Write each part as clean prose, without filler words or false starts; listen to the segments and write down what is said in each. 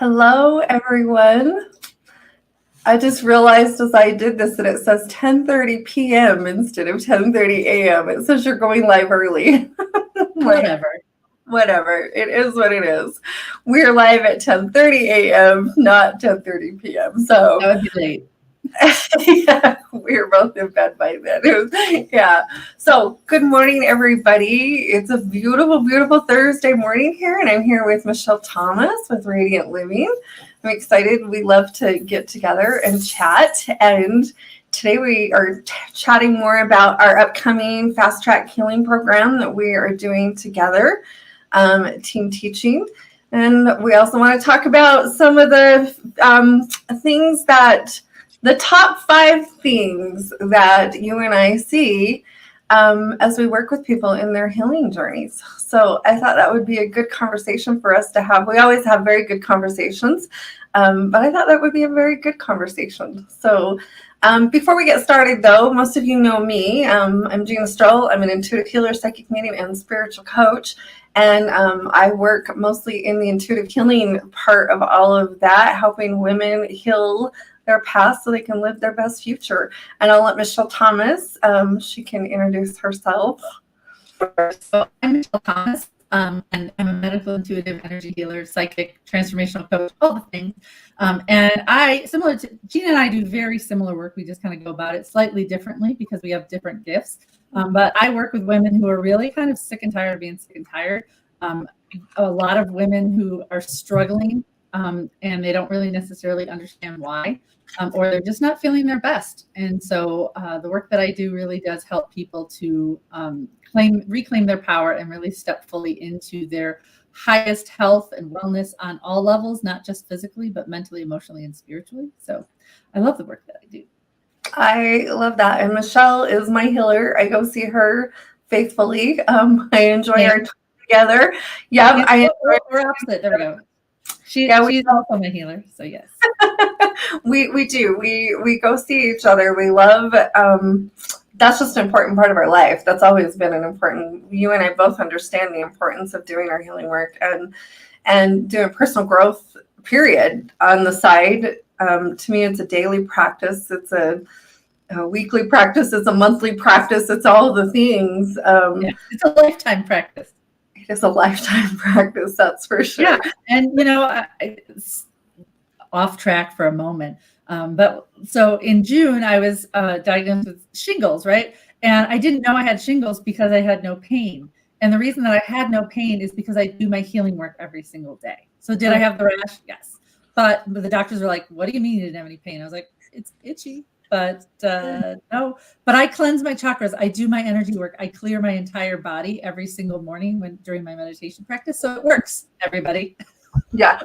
Hello, everyone. I just realized as I did this that it says 10:30 p.m. instead of 10:30 a.m. It says you're going live early. Whatever. Whatever. It is what it is. We're live at 10:30 a.m., not 10:30 p.m. So That would be late. yeah, we were both in bed by then. Yeah. So good morning, everybody. It's a beautiful, beautiful Thursday morning here, and I'm here with Michele Thomas with Radiant Living. I'm excited. We love to get together and chat. And today we are chatting more about our upcoming Fast Track Healing program that we are doing together, team teaching. And we also want to talk about some of the things that the top 5 things that you and I see as we work with people in their healing journeys. So I thought that would be a good conversation for us to have. We always have very good conversations, but I thought that would be a very good conversation. So before we get started, though, most of you know me. I'm Gina Stroll. I'm an intuitive healer, psychic medium, and spiritual coach. And I work mostly in the intuitive healing part of all of that, helping women heal their past so they can live their best future. And I'll let Michele Thomas, she can introduce herself. So I'm Michele Thomas, and I'm a medical intuitive energy healer, psychic, transformational coach, all the things. And I, similar to Gina and I, do very similar work. We just kind of go about it slightly differently because we have different gifts. But I work with women who are really kind of sick and tired of being sick and tired. A lot of women who are struggling and they don't really necessarily understand why, or they're just not feeling their best. And so the work that I do really does help people to reclaim their power and really step fully into their highest health and wellness on all levels, not just physically, but mentally, emotionally, and spiritually. So I love the work that I do. I love that. And Michele is my healer. I go see her faithfully. I enjoy our time together. Yeah, we're opposite. There we go. She's also my healer. So yes. we do. We go see each other. We love that's just an important part of our life. That's always been an important, you and I both understand the importance of doing our healing work and doing personal growth, period, on the side. To me, it's a daily practice. It's a weekly practice. It's a monthly practice. It's all the things. It's a lifetime practice. It is a lifetime practice, that's for sure. Yeah, and it's off track for a moment. But so in June, I was diagnosed with shingles, right? And I didn't know I had shingles because I had no pain. And the reason that I had no pain is because I do my healing work every single day. So did I have the rash? Yes. But the doctors were like, what do you mean you didn't have any pain? I was like, it's itchy. But no, but I cleanse my chakras. I do my energy work. I clear my entire body every single morning during my meditation practice. So it works, everybody. Yeah,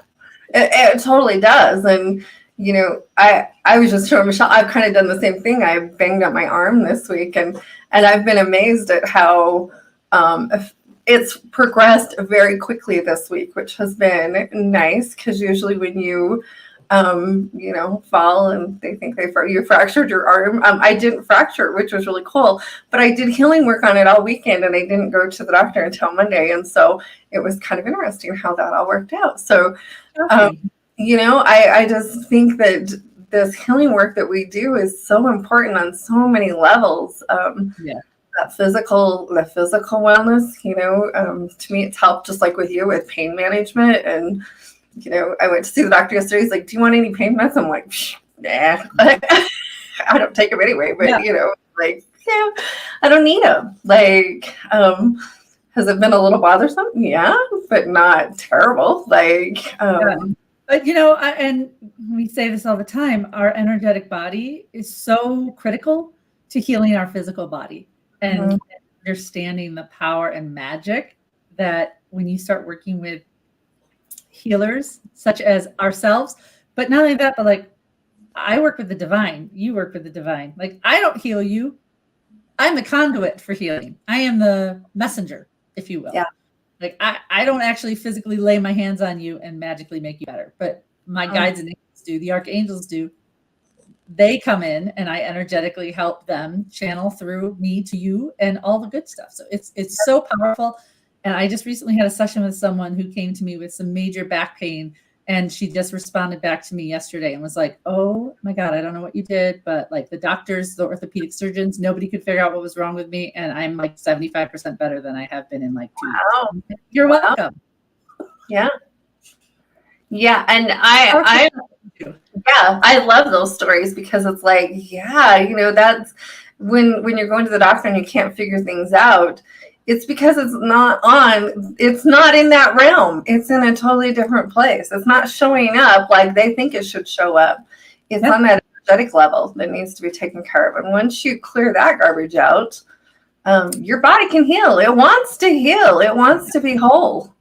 it totally does. And, I was just showing Michele, I've kind of done the same thing. I banged up my arm this week and I've been amazed at how it's progressed very quickly this week, which has been nice because usually when you fall and they think you fractured your arm. I didn't fracture, which was really cool, but I did healing work on it all weekend and I didn't go to the doctor until Monday. And so it was kind of interesting how that all worked out. So, I just think that this healing work that we do is so important on so many levels. That physical wellness, to me, it's helped just like with you with pain management. And I went to see the doctor yesterday. He's like, do you want any pain meds? I'm like, nah. I don't take them anyway, but I don't need them. Has it been a little bothersome? Yeah, but not terrible. But and we say this all the time, our energetic body is so critical to healing our physical body and understanding the power and magic that when you start working with healers such as ourselves, but not only that, but I work with the divine, you work with the divine. I don't heal you. I'm the conduit for healing. I am the messenger, if you will. Yeah. I don't actually physically lay my hands on you and magically make you better, but my guides and angels do, the archangels do. They come in and I energetically help them channel through me to you and all the good stuff. So it's so powerful. And I just recently had a session with someone who came to me with some major back pain And she just responded back to me yesterday and was like, oh my God, I don't know what you did, but like the doctors, the orthopedic surgeons, nobody could figure out what was wrong with me. And I'm like 75% better than I have been in like 2 Wow. years. You're welcome. Yeah. Yeah. And I love those stories because it's like, yeah, that's when you're going to the doctor and you can't figure things out. It's because it's not in that realm. It's in a totally different place. It's not showing up like they think it should show up. It's on that energetic level that needs to be taken care of. And once you clear that garbage out, your body can heal. It wants to heal. It wants to be whole.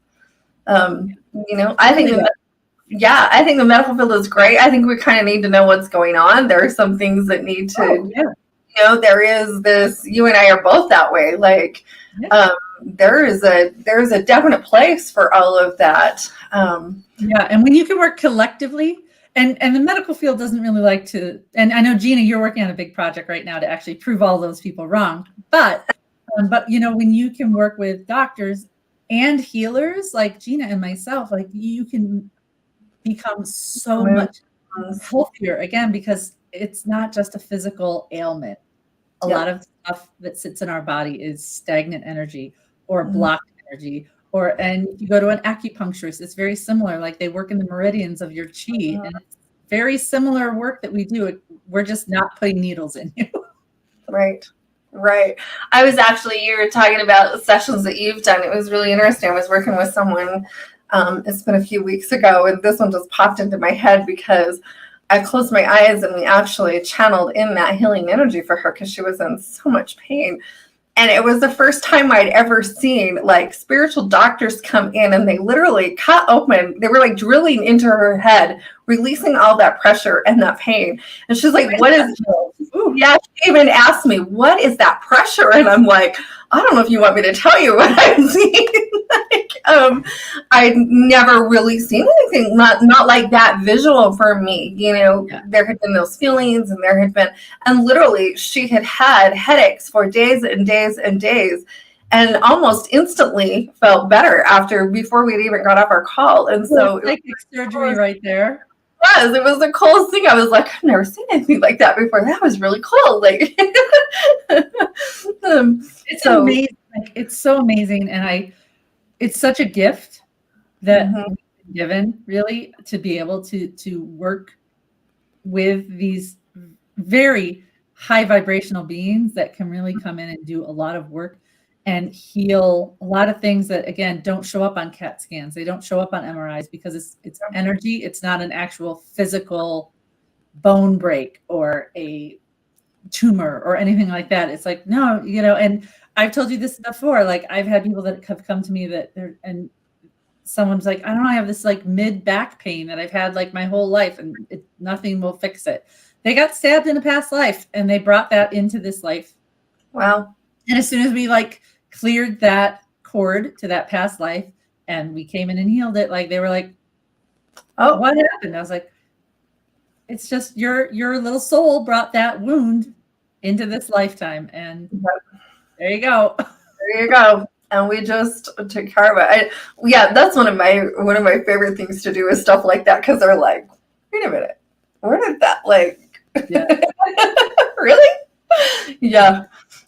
I think the medical field is great. I think we kind of need to know what's going on. There are some things that need to, there is this, you and I are both that way. Like, there's a definite place for all of that. And when you can work collectively, and the medical field doesn't really like to, and I know Gina, you're working on a big project right now to actually prove all those people wrong. But when you can work with doctors and healers like Gina and myself, like you can become so much healthier again, because it's not just a physical ailment. A lot of stuff that sits in our body is stagnant energy or blocked energy. And if you go to an acupuncturist, it's very similar. Like they work in the meridians of your chi, and it's very similar work that we do. We're just not putting needles in you. Right. I was actually, you were talking about sessions that you've done. It was really interesting. I was working with someone, it's been a few weeks ago, and this one just popped into my head because I closed my eyes and we actually channeled in that healing energy for her because she was in so much pain. And it was the first time I'd ever seen like spiritual doctors come in and they literally cut open. They were like drilling into her head, releasing all that pressure and that pain. And she's like, what is, yeah, she even asked me, what is that pressure? And I'm like, I don't know if you want me to tell you what I've seen. I'd never really seen anything, not like that visual for me. There had been those feelings and literally she had headaches for days and days and days, and almost instantly felt better before we'd even got off our call. And so psychic surgery right there. It was the coolest thing. I was like, I've never seen anything like that before. That was really cool. Like, it's amazing. Like, it's so amazing, and it's such a gift that we've been given, really, to be able to work with these very high vibrational beings that can really come in and do a lot of work and heal a lot of things that, again, don't show up on CAT scans. They don't show up on MRIs because it's energy. It's not an actual physical bone break or a tumor or anything like that. It's like, no, and I've told you this before, like I've had people that have come to me and someone's like, I don't know, I have this like mid back pain that I've had like my whole life and nothing will fix it. They got stabbed in a past life and they brought that into this life. Wow. And as soon as we like cleared that cord to that past life and we came in and healed it, like they were like, oh, what happened? I was like, it's just your little soul brought that wound into this lifetime. And there you go. There you go. And we just took care of it. That's one of my favorite things to do is stuff like that, because they're like, wait a minute, where did that really? Yeah.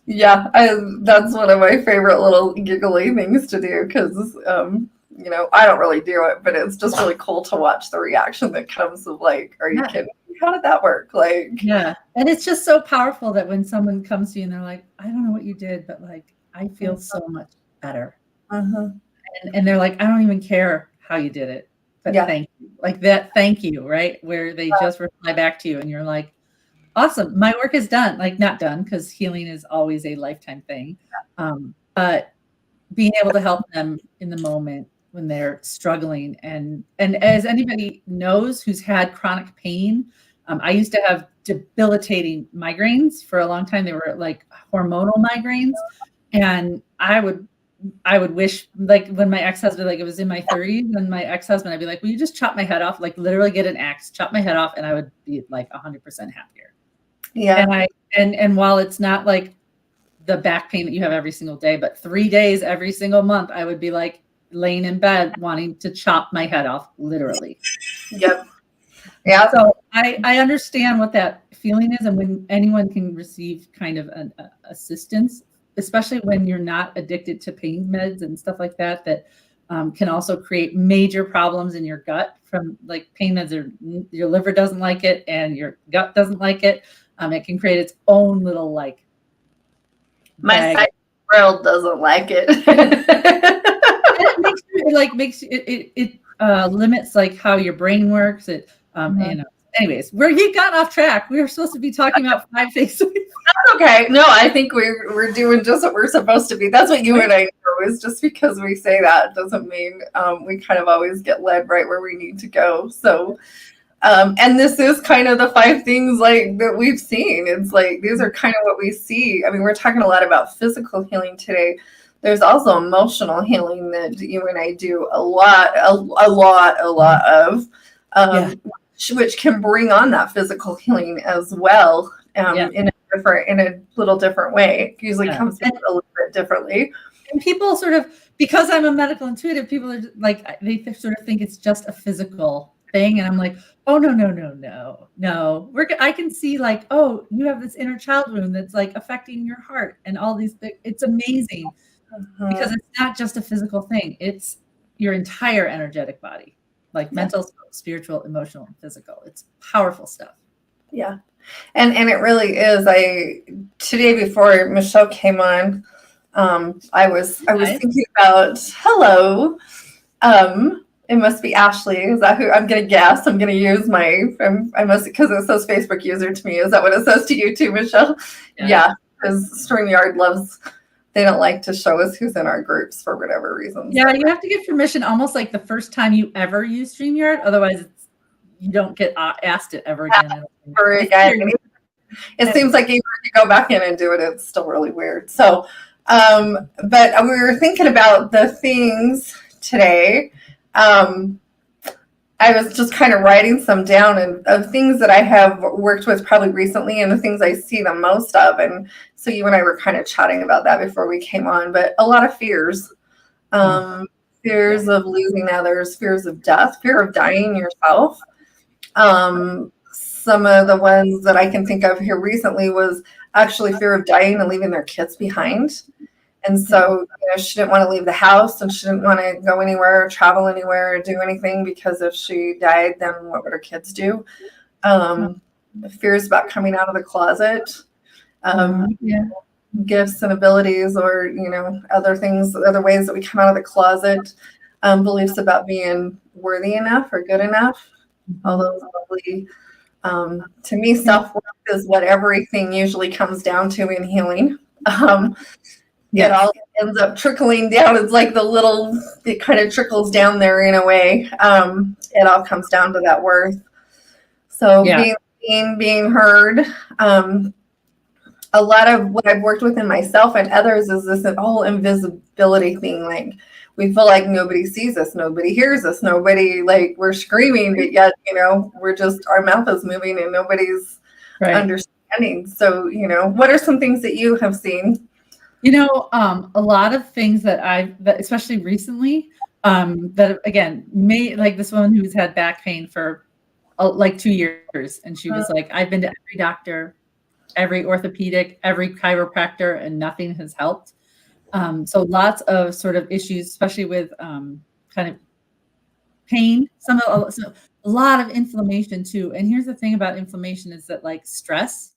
That's one of my favorite little giggly things to do because I don't really do it, but it's just really cool to watch the reaction that comes of like, are you kidding? How did that work? Like, yeah. And it's just so powerful that when someone comes to you and they're like, I don't know what you did, but like, I feel so much better. And they're like, I don't even care how you did it, but thank you. Like that, thank you, right? Where they just reply back to you and you're like, awesome, my work is done. Like not done, because healing is always a lifetime thing. But being able to help them in the moment when they're struggling. And as anybody knows who's had chronic pain, I used to have debilitating migraines for a long time. They were like hormonal migraines. And I would wish, like when my ex-husband, like it was in my 30s, and my ex-husband, I'd be like, will you just chop my head off? Like literally get an axe, chop my head off, and I would be like 100% happier. Yeah. And while it's not like the back pain that you have every single day, but 3 days every single month, I would be like, laying in bed wanting to chop my head off, literally. Yep. Yeah. So I understand what that feeling is, and when anyone can receive kind of an assistance, especially when you're not addicted to pain meds and stuff like that, that can also create major problems in your gut from like pain meds. Your liver doesn't like it, and your gut doesn't like it. It can create its own little like. My side world doesn't like it. It limits like how your brain works. It anyways, we've gotten off track. We were supposed to be talking about 5 things. Okay. No, I think we're doing just what we're supposed to be. That's what you and I know. Is just because we say that doesn't mean we kind of always get led right where we need to go. So and this is kind of the 5 things like that we've seen. It's like these are kind of what we see. I mean, we're talking a lot about physical healing today. There's also emotional healing that you and I do a lot of, which can bring on that physical healing as well, in a little different way. It usually comes in a little bit differently. And people sort of, because I'm a medical intuitive, people are like, they sort of think it's just a physical thing. And I'm like, oh, no. I can see like, oh, you have this inner child wound that's like affecting your heart and all these things. It's amazing because it's not just a physical thing. It's your entire energetic body, like mental, spiritual, emotional, and physical. It's powerful stuff. Yeah. And it really is. Today before Michelle came on, I was thinking about, hello. It must be Ashley. Is that who I'm going to guess? I'm going to use I must, because it says Facebook user to me. Is that what it says to you too, Michelle? Yeah. Because StreamYard they don't like to show us who's in our groups for whatever reason. Yeah. You have to get permission almost like the first time you ever use StreamYard. Otherwise you don't get asked it ever again. It seems like even if you go back in and do it, it's still really weird. So, but we were thinking about the things today. I was just kind of writing some down of things that I have worked with probably recently and the things I see the most of. And so you and I were kind of chatting about that before we came on, but a lot of fears, fears of losing others, fears of death, fear of dying yourself. Some of the ones that I can think of here recently was actually fear of dying and leaving their kids behind. And so, she didn't want to leave the house and she didn't want to go anywhere or travel anywhere or do anything because if she died, then what would her kids do? Fears about coming out of the closet, gifts and abilities or, other things, other ways that we come out of the closet, beliefs about being worthy enough or good enough. All those lovely, to me, self-worth is what everything usually comes down to in healing. It all ends up trickling down. It's like it kind of trickles down there in a way. It all comes down to that worth. So being heard. A lot of what I've worked with in myself and others is this whole invisibility thing. Like we feel like nobody sees us, nobody hears us, nobody we're screaming, but yet, we're just, our mouth is moving and nobody's understanding. So, what are some things that you have seen? A lot of things that especially recently, that again, like this woman who's had back pain for like 2 years. And she was like, I've been to every doctor, every orthopedic, every chiropractor, and nothing has helped. So lots of sort of issues, especially with kind of pain, a lot of inflammation too. And here's the thing about inflammation is that like stress,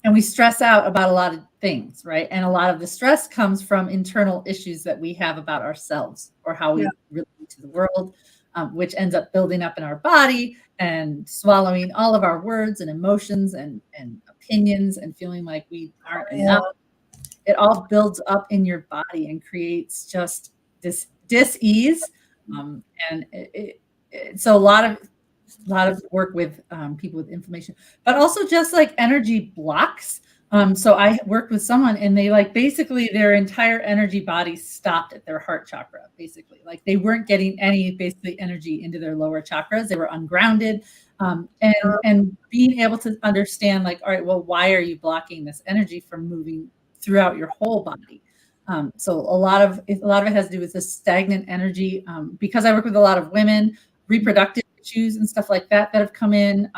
and we stress out about a lot of things, right? And a lot of the stress comes from internal issues that we have about ourselves or how we relate to the world, which ends up building up in our body and swallowing all of our words and emotions and opinions and feeling like we aren't enough. It all builds up in your body and creates just this dis-ease. And so a lot of work with people with inflammation, but also just like energy blocks. So I worked with someone and they basically their entire energy body stopped at their heart chakra, basically. Like they weren't getting any basically energy into their lower chakras. They were ungrounded. And being able to understand all right, well, why are you blocking this energy from moving throughout your whole body? So a lot of it has to do with this stagnant energy. Because I work with a lot of women, reproductive issues and stuff like that have come in.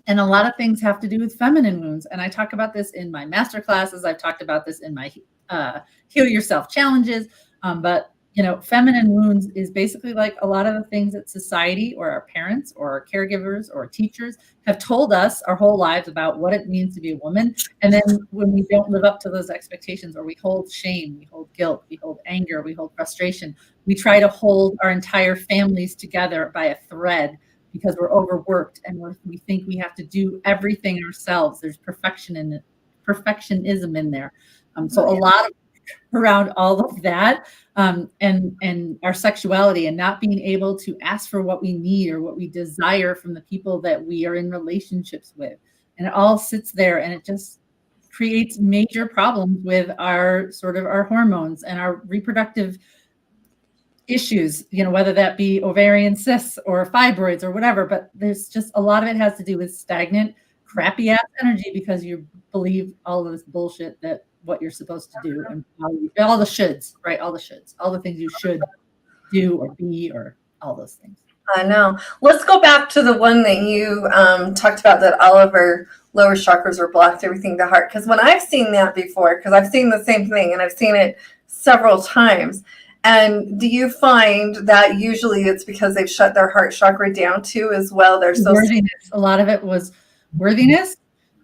And a lot of things have to do with feminine wounds. And I talk about this in my master classes. I've talked about this in my Heal Yourself challenges. But feminine wounds is basically like a lot of the things that society or our parents or our caregivers or teachers have told us our whole lives about what it means to be a woman. And then when we don't live up to those expectations, or we hold shame, we hold guilt, we hold anger, we hold frustration, we try to hold our entire families together by a thread because we're overworked and we think we have to do everything ourselves. There's perfectionism in there. So a lot of around all of that, and our sexuality, and not being able to ask for what we need or what we desire from the people that we are in relationships with. And it all sits there, and it just creates major problems with our hormones and our reproductive issues, whether that be ovarian cysts or fibroids or whatever. But there's just a lot of it has to do with stagnant, crappy ass energy because you believe all of this bullshit that what you're supposed to do, and all the shoulds, right? All the shoulds, all the things you should do or be, or all those things. I know. Let's go back to the one that you talked about, that all of our lower chakras are blocked, everything to heart. Because when I've seen that before, because I've seen the same thing, and I've seen it several times. And do you find that usually it's because they've shut their heart chakra down too as well? They're so worthiness. A lot of it was worthiness.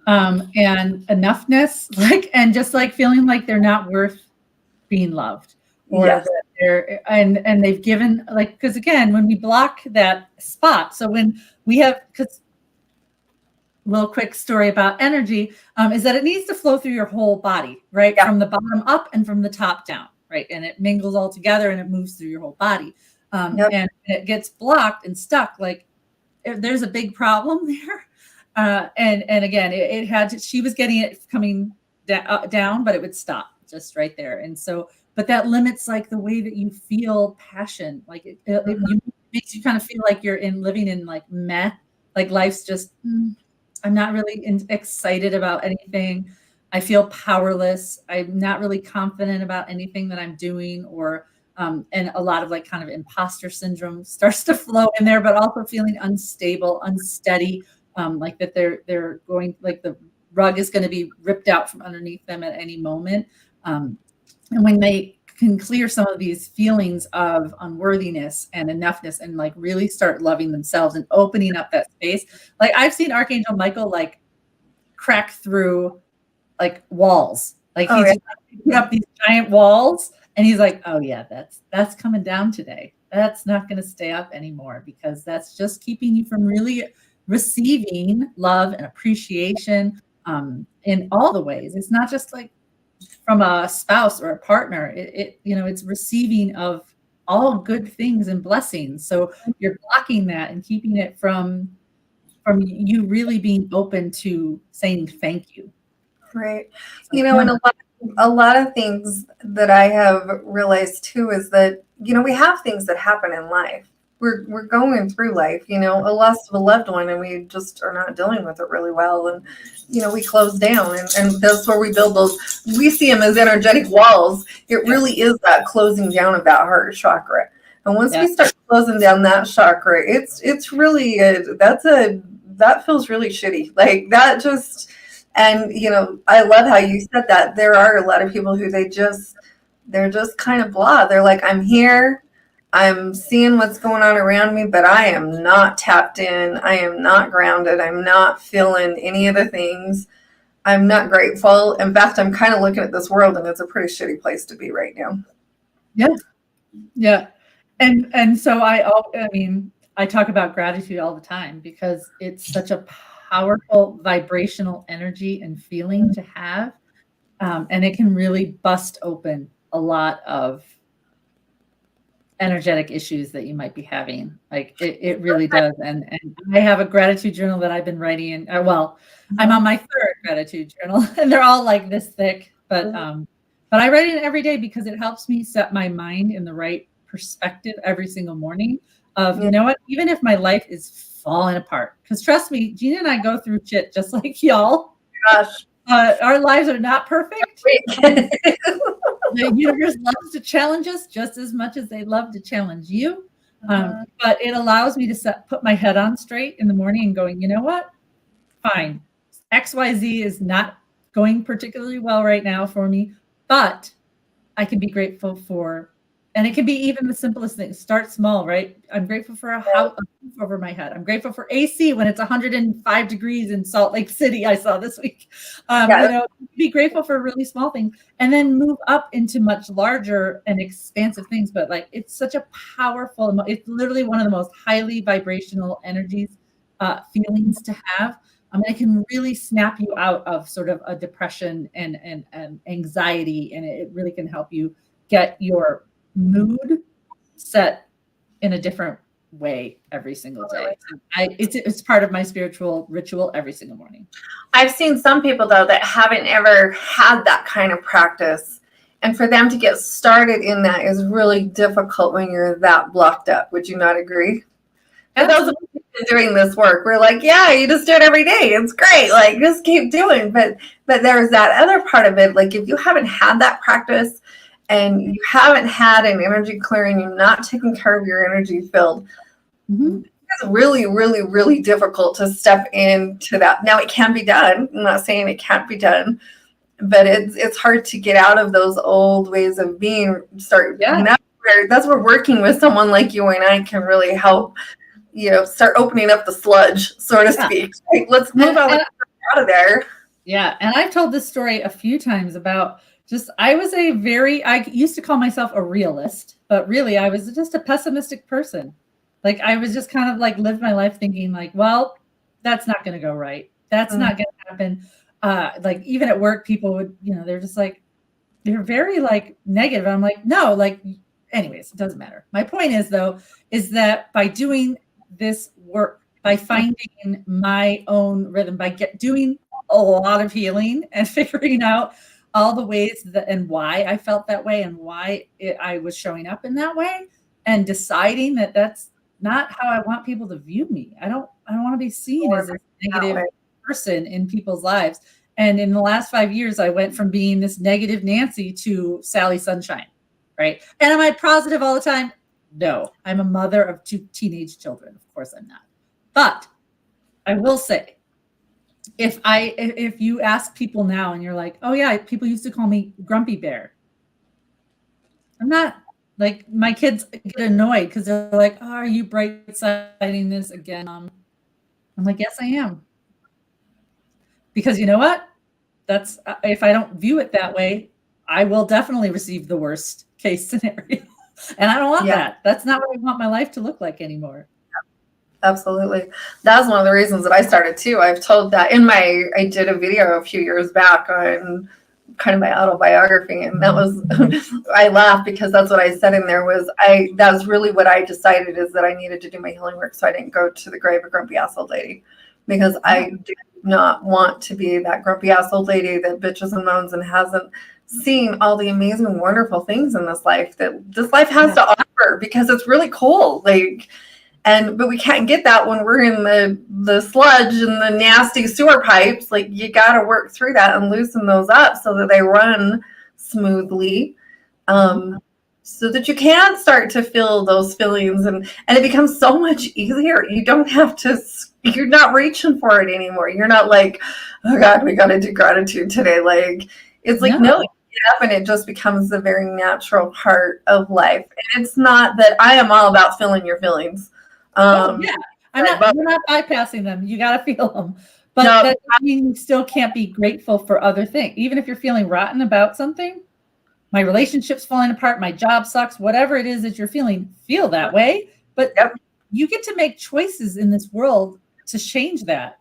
And enoughness, and just feeling like they're not worth being loved, or yes. that they're, and they've given, because again, when we block that spot, so when we have, because little quick story about energy, is that it needs to flow through your whole body, right? Yeah. From the bottom up and from the top down, right? And it mingles all together and it moves through your whole body. Yep. And it gets blocked and stuck. There's a big problem there. And again, it had to, she was getting it coming down, but it would stop just right there. And so, but that limits the way that you feel passion. It makes you kind of feel like you're living in meh, life's just, I'm not really excited about anything. I feel powerless. I'm not really confident about anything that I'm doing, or, and a lot of kind of imposter syndrome starts to flow in there, but also feeling unstable, unsteady. That they're going, the rug is going to be ripped out from underneath them at any moment. And when they can clear some of these feelings of unworthiness and enoughness, and really start loving themselves and opening up that space. I've seen Archangel Michael crack through walls. He's put up these giant walls, and he's oh yeah, that's coming down today. That's not going to stay up anymore, because that's just keeping you from really receiving love and appreciation in all the ways. It's not just from a spouse or a partner. It's receiving of all good things and blessings. So you're blocking that and keeping it from you really being open to saying thank you. Right. And a lot of things that I have realized too is that, we have things that happen in life. We're going through life, a loss of a loved one, and we just are not dealing with it really well. And, we close down, and that's where we build those, we see them as energetic walls. It really is that closing down of that heart chakra. And once we start closing down that chakra, it's really, that feels really shitty. That just, and, I love how you said that. There are a lot of people who they're just kind of blah. They're I'm here. I'm seeing what's going on around me, but I am not tapped in. I am not grounded. I'm not feeling any of the things. I'm not grateful. In fact, I'm kind of looking at this world, and it's a pretty shitty place to be right now. Yeah. Yeah. And so I talk about gratitude all the time, because it's such a powerful vibrational energy and feeling to have. And it can really bust open a lot of energetic issues that you might be having. It really does. And I have a gratitude journal that I've been writing in. I'm on my third gratitude journal, and they're all this thick, but I write it every day because it helps me set my mind in the right perspective every single morning of, you know what, even if my life is falling apart, because trust me, Gina and I go through shit just like y'all. Gosh. Our lives are not perfect. The universe loves to challenge us just as much as they love to challenge you. But it allows me to put my head on straight in the morning and going, you know what? Fine. XYZ is not going particularly well right now for me, but I can be grateful for, and it can be even the simplest things. Start small, right? I'm grateful for a house, a roof over my head. I'm grateful for AC when it's 105 degrees in Salt Lake City. I saw this week. Be grateful for really small things, and then move up into much larger and expansive things. But like, it's such a powerful. It's literally one of the most highly vibrational energies, feelings to have. It can really snap you out of sort of a depression and anxiety, and it really can help you get your mood set in a different way every single day. It's part of my spiritual ritual every single morning. I've seen some people, though, that haven't ever had that kind of practice. And for them to get started in that is really difficult when you're that blocked up. Would you not agree? For those of us who've been doing this work, we're like, yeah, you just do it every day. It's great. Like, just keep doing. But there's that other part of it. Like, if you haven't had that practice and you haven't had an energy clearing, you're not taking care of your energy field, it's really, really, really difficult to step into that. Now, it can be done. I'm not saying it can't be done, but it's hard to get out of those old ways of being. That's where working with someone like you and I can really help. Start opening up the sludge, so to speak. Like, let's move out of there. Yeah, and I've told this story a few times about I used to call myself a realist, but really I was just a pessimistic person. Like, I was just kind of like lived my life thinking like, well, that's not going to go right. That's not going to happen. Like, even at work, people would, they're just like, they're very like negative. And I'm like, no, like, anyways, it doesn't matter. My point is that by doing this work, by finding my own rhythm, by doing a lot of healing and figuring out all the ways and why I felt that way and why I was showing up in that way, and deciding that that's not how I want people to view me. I don't want to be seen as a negative person in people's lives. And in the last 5 years, I went from being this negative Nancy to Sally Sunshine, right? And am I positive all the time? No, I'm a mother of 2 teenage children. Of course I'm not. But I will say, if you ask people now and you're like, oh yeah, people used to call me Grumpy Bear. I'm not. Like, my kids get annoyed because they're like, oh, are you bright siding this again? I'm like, yes, I am. Because you know what? That's if I don't view it that way, I will definitely receive the worst case scenario. And I don't want that. That's not what I want my life to look like anymore. Absolutely. That's one of the reasons that I started too. I've told that I did a video a few years back on kind of my autobiography, and that was I laughed because that's what I said in there that was really what I decided, is that I needed to do my healing work so I didn't go to the grave a grumpy ass old lady, because I did not want to be that grumpy ass old lady that bitches and moans and hasn't seen all the amazing, wonderful things in this life that this life has to offer, because it's really cool. But we can't get that when we're in the sludge and the nasty sewer pipes. Like, you got to work through that and loosen those up so that they run smoothly, so that you can start to feel those feelings, and it becomes so much easier. You don't have to. You're not reaching for it anymore. You're not like, oh God, we got to do gratitude today. Like, it's like, no, you get up and it just becomes a very natural part of life. And it's not that I am all about feeling your feelings. We're not bypassing them. You got to feel them. But that doesn't mean you still can't be grateful for other things. Even if you're feeling rotten about something, my relationship's falling apart, my job sucks, whatever it is that you're feeling, feel that way. But you get to make choices in this world to change that.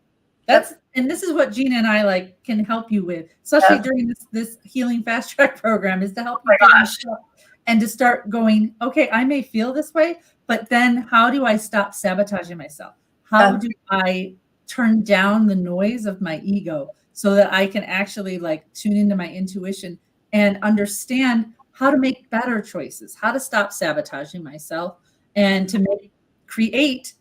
And this is what Gina and I can help you with, especially during this healing fast track program, is to help you and to start going, okay, I may feel this way, but then how do I stop sabotaging myself? How do I turn down the noise of my ego so that I can actually tune into my intuition and understand how to make better choices, how to stop sabotaging myself, and to create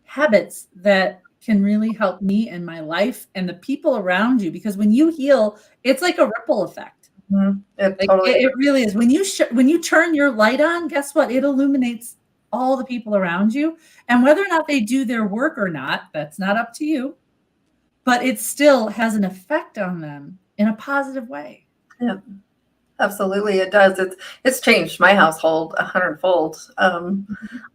habits that can really help me and my life and the people around you. Because when you heal, it's like a ripple effect. It Like totally. it really is. When you turn your light on, guess what? It illuminates all the people around you. And whether or not they do their work or not, that's not up to you. But it still has an effect on them in a positive way. Yeah, absolutely, it does. It's changed my household 100-fold. I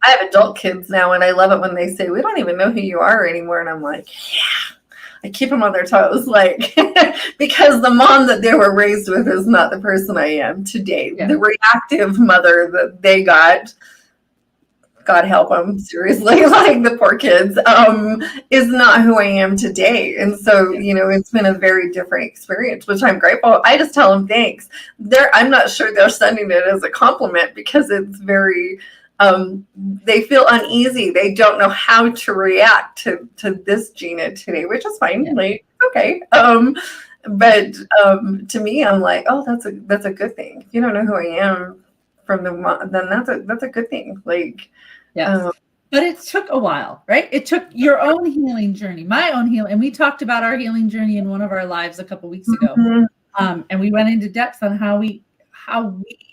have adult kids now, and I love it when they say, "We don't even know who you are anymore," and I'm like, "Yeah." I keep them on their toes, like because the mom that they were raised with is not the person I am today. Yeah. The reactive mother that they got, God help them, seriously, like the poor kids, is not who I am today. And so, it's been a very different experience, which I'm grateful. I just tell them thanks. I'm not sure they're sending it as a compliment because it's very, they feel uneasy. They don't know how to react to this Gina today, which is fine. Yeah. Like, okay. But to me, I'm like, oh, that's a good thing. If you don't know who I am from then that's a good thing. Like, yes. But it took a while, right? It took your own healing journey, my own healing. And we talked about our healing journey in one of our lives a couple weeks ago. And we went into depth on how we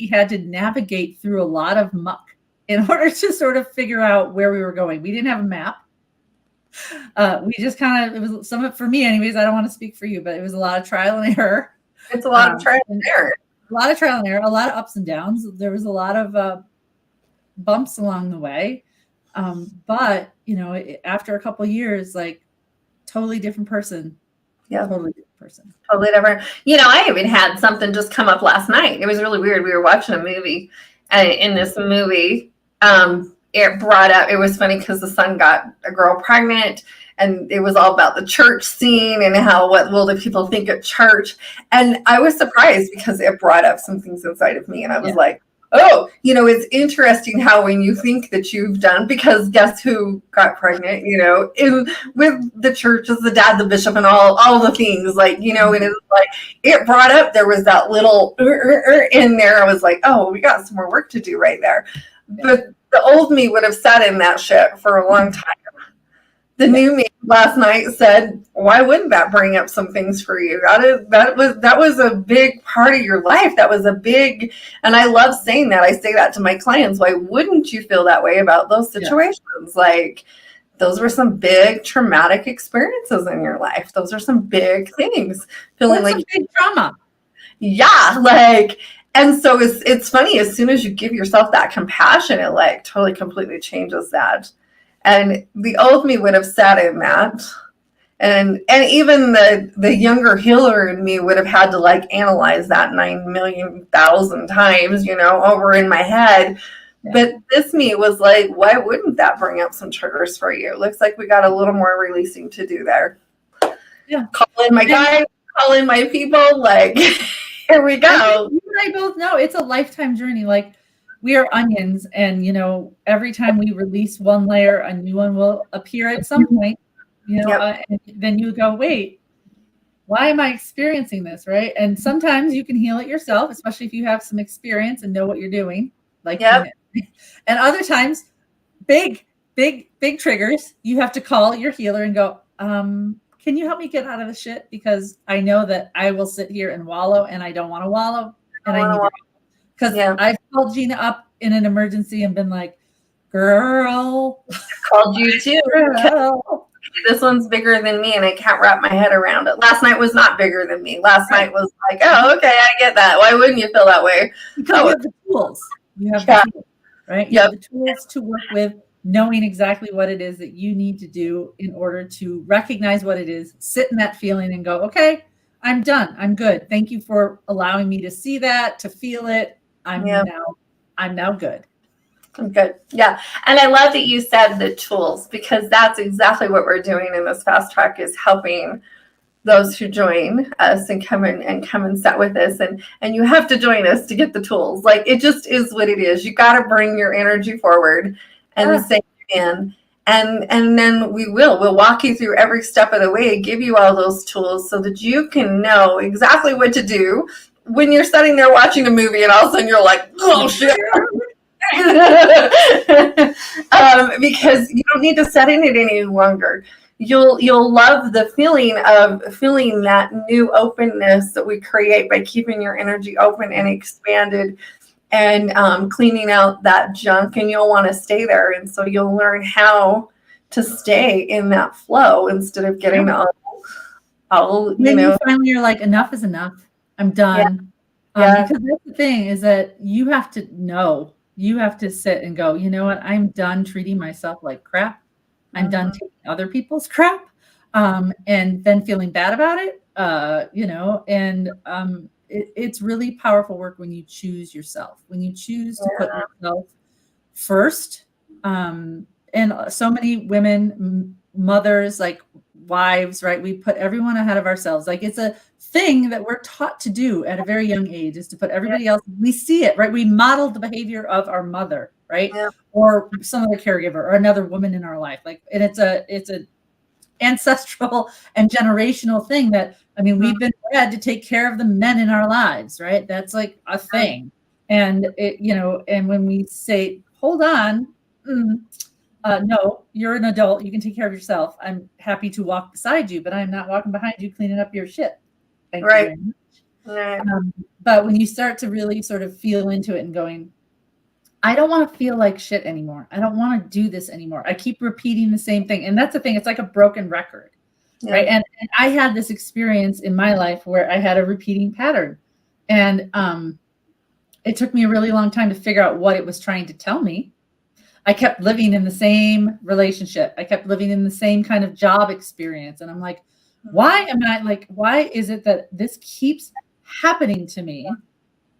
had to navigate through a lot of muck in order to sort of figure out where we were going. We didn't have a map. We just it was for me anyways, I don't want to speak for you, but it was a lot of trial and error. It's a lot of trial and error. A lot of trial and error, a lot of ups and downs. There was a lot of bumps along the way. But, after a couple of years, like totally different person. Yeah. Totally different person. Totally different. I even had something just come up last night. It was really weird. We were watching a movie, and in this movie, it brought up, it was funny because the son got a girl pregnant, and it was all about the church scene and what will the people think at church. And I was surprised because it brought up some things inside of me. And I was like, oh, it's interesting how when you think that you've done, because guess who got pregnant, with the church as the dad, the bishop, and all the things, like, and it's like, it brought up, there was that little in there. I was like, oh, we got some more work to do right there. But the old me would have sat in that shit for a long time. The new me last night said, why wouldn't that bring up some things for you? That was a big part of your life. That was a big, and I love saying that. I say that to my clients. Why wouldn't you feel that way about those situations? Yeah. Like, those were some big traumatic experiences in your life. Those are some big things. Feeling like big trauma. Yeah. Like, and so it's funny, as soon as you give yourself that compassion, it like totally completely changes that. And the old me would have sat in that. And even the younger healer in me would have had to like analyze that 9,000,000 times, over in my head. Yeah. But this me was like, why wouldn't that bring up some triggers for you? Looks like we got a little more releasing to do there. Yeah. Call in my guys, call in my people, like here we go. You and I both know it's a lifetime journey. Like, we are onions, and every time we release one layer, a new one will appear at some point. And then you go, wait, why am I experiencing this, right? And sometimes you can heal it yourself, especially if you have some experience and know what you're doing. Like, and other times, big triggers, you have to call your healer and go, can you help me get out of the shit? Because I know that I will sit here and wallow, and I don't want to wallow, and I need to. Because I've called Gina up in an emergency and been like, girl. I called you too. Girl. This one's bigger than me, and I can't wrap my head around it. Last night was not bigger than me. Last night was like, oh, okay, I get that. Why wouldn't you feel that way? Because you have the tools. You have the tools, right? You have the tools to work with, knowing exactly what it is that you need to do in order to recognize what it is, sit in that feeling and go, okay, I'm done. I'm good. Thank you for allowing me to see that, to feel it. I'm now good. I'm good. Yeah. And I love that you said the tools, because that's exactly what we're doing in this fast track, is helping those who join us and come and sit with us. And you have to join us to get the tools. Like, it just is what it is. You got to bring your energy forward and say in. And then we'll walk you through every step of the way, give you all those tools so that you can know exactly what to do when you're sitting there watching a movie and all of a sudden you're like, oh shit. Because you don't need to sit in it any longer. you'll love the feeling of feeling that new openness that we create by keeping your energy open and expanded, and cleaning out that junk, and you'll want to stay there. And so you'll learn how to stay in that flow instead of getting all When you finally are like, enough is enough, I'm done. Yeah. Because that's the thing, is that you have to sit and go, you know what, I'm done treating myself like crap. I'm done taking other people's crap, and then feeling bad about it. It's really powerful work when you choose yourself, when you choose to put yourself first. And so many women, mothers, like wives, right? We put everyone ahead of ourselves. Like, it's a thing that we're taught to do at a very young age, is to put everybody else. We see it, right? We model the behavior of our mother, right? Yeah. Or some other caregiver or another woman in our life. Like, and it's a ancestral and generational thing that, I mean, we've been bred to take care of the men in our lives, right? That's like a thing. And and when we say, hold on, no, you're an adult, you can take care of yourself. I'm happy to walk beside you, but I'm not walking behind you cleaning up your shit. Thank you very much. Right. But when you start to really sort of feel into it and going, I don't want to feel like shit anymore. I don't want to do this anymore. I keep repeating the same thing. And that's the thing. It's like a broken record, right? And I had this experience in my life where I had a repeating pattern. And it took me a really long time to figure out what it was trying to tell me. I kept living in the same relationship. I kept living in the same kind of job experience. And I'm like, why is it that this keeps happening to me?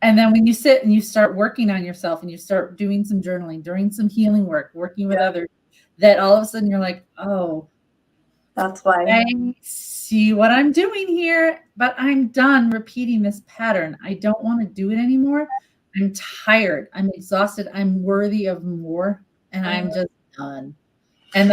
And then when you sit and you start working on yourself and you start doing some journaling, doing some healing work, working with others, that all of a sudden you're like, oh, that's why. I see what I'm doing here, but I'm done repeating this pattern. I don't want to do it anymore. I'm tired. I'm exhausted. I'm worthy of more. And I'm just done. And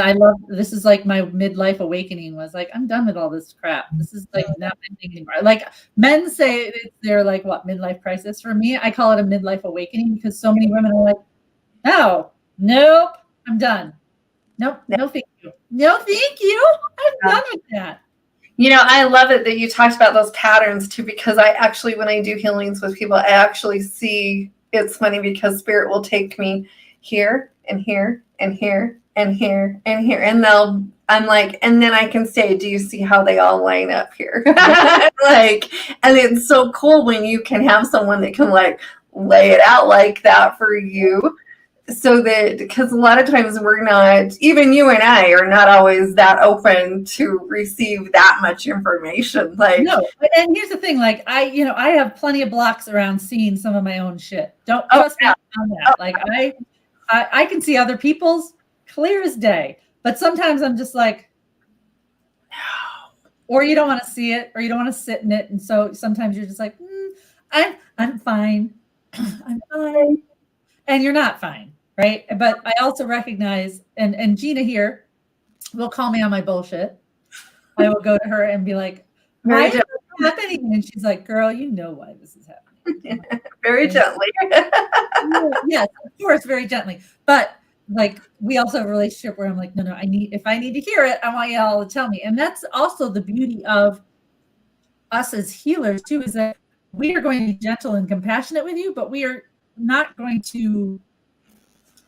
this is like my midlife awakening, was like, I'm done with all this crap. This is like not my thing anymore. Like, men say they're like, what, midlife crisis? For me, I call it a midlife awakening, because so many women are like, nope, I'm done. Nope, no thank you. No thank you. I'm done with that. I love it that you talked about those patterns too, because I actually, when I do healings with people, I actually see, it's funny because spirit will take me here and here and here and here and here, and I'm like, and then I can say, do you see how they all line up here? Like, and it's so cool when you can have someone that can like lay it out like that for you. So that, because a lot of times we're not, even you and I are not always that open to receive that much information. Like, no, and here's the thing, like, I have plenty of blocks around seeing some of my own shit. Don't trust me on that. Like, I can see other people's clear as day, but sometimes I'm just like, no, or you don't want to see it, or you don't want to sit in it, and so sometimes you're just like, I'm fine, I'm fine, and you're not fine, right? But I also recognize, and Gina here will call me on my bullshit. I will go to her and be like, why is this happening? And she's like, girl, you know why this is happening. Very gently. Yes, of course, very gently. But like, we also have a relationship where I'm like, no, if I need to hear it, I want y'all to tell me. And that's also the beauty of us as healers too, is that we are going to be gentle and compassionate with you, but we are not going to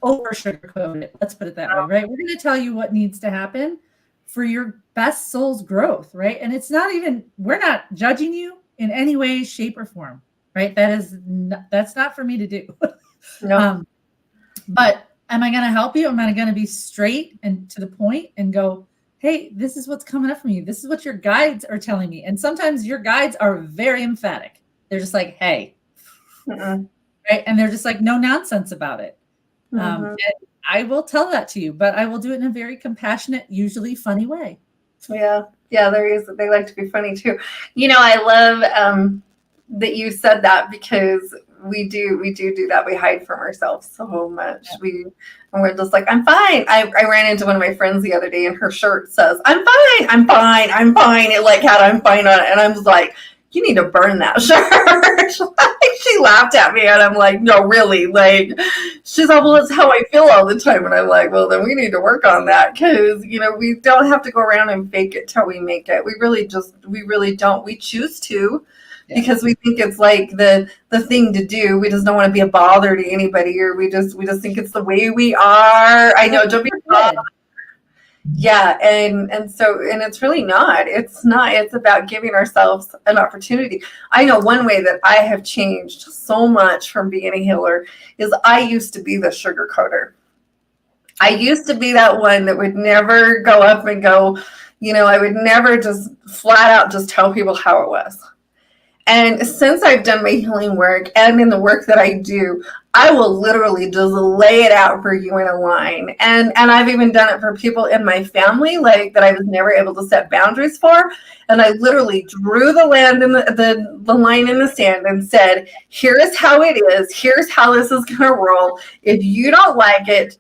over sugarcoat it. Let's put it that way, right? We're going to tell you what needs to happen for your best soul's growth, right? And it's not even, we're not judging you in any way, shape, or form, right? That's not for me to do. No. But am I going to help you? Am I going to be straight and to the point and go, hey, this is what's coming up from you. This is what your guides are telling me. And sometimes your guides are very emphatic. They're just like, hey, right? And they're just like, no nonsense about it. And I will tell that to you, but I will do it in a very compassionate, usually funny way. Yeah. They like to be funny too. I love that you said that, because we do that. We hide from ourselves so much. Yeah. We're just like, I'm fine. I ran into one of my friends the other day, and her shirt says, I'm fine. It like had I'm fine on it. And I'm just like, you need to burn that shirt. She laughed at me, and I'm like, no, really, like, she's like, well, it's how I feel all the time. And I'm like, well, then we need to work on that, because, we don't have to go around and fake it till we make it. We really don't. We choose to, because we think it's like the thing to do. We just don't want to be a bother to anybody, or we just think it's the way we are. I know, don't be bothered. Yeah, and it's really not. It's not. It's about giving ourselves an opportunity. I know one way that I have changed so much from being a healer is I used to be the sugarcoater. I used to be that one that would never go up and go, I would never just flat out just tell people how it was. And since I've done my healing work and in the work that I do, I will literally just lay it out for you in a line. And I've even done it for people in my family, like that I was never able to set boundaries for. And I literally drew the line in the line in the sand and said, here is how it is. Here's how this is going to roll. If you don't like it,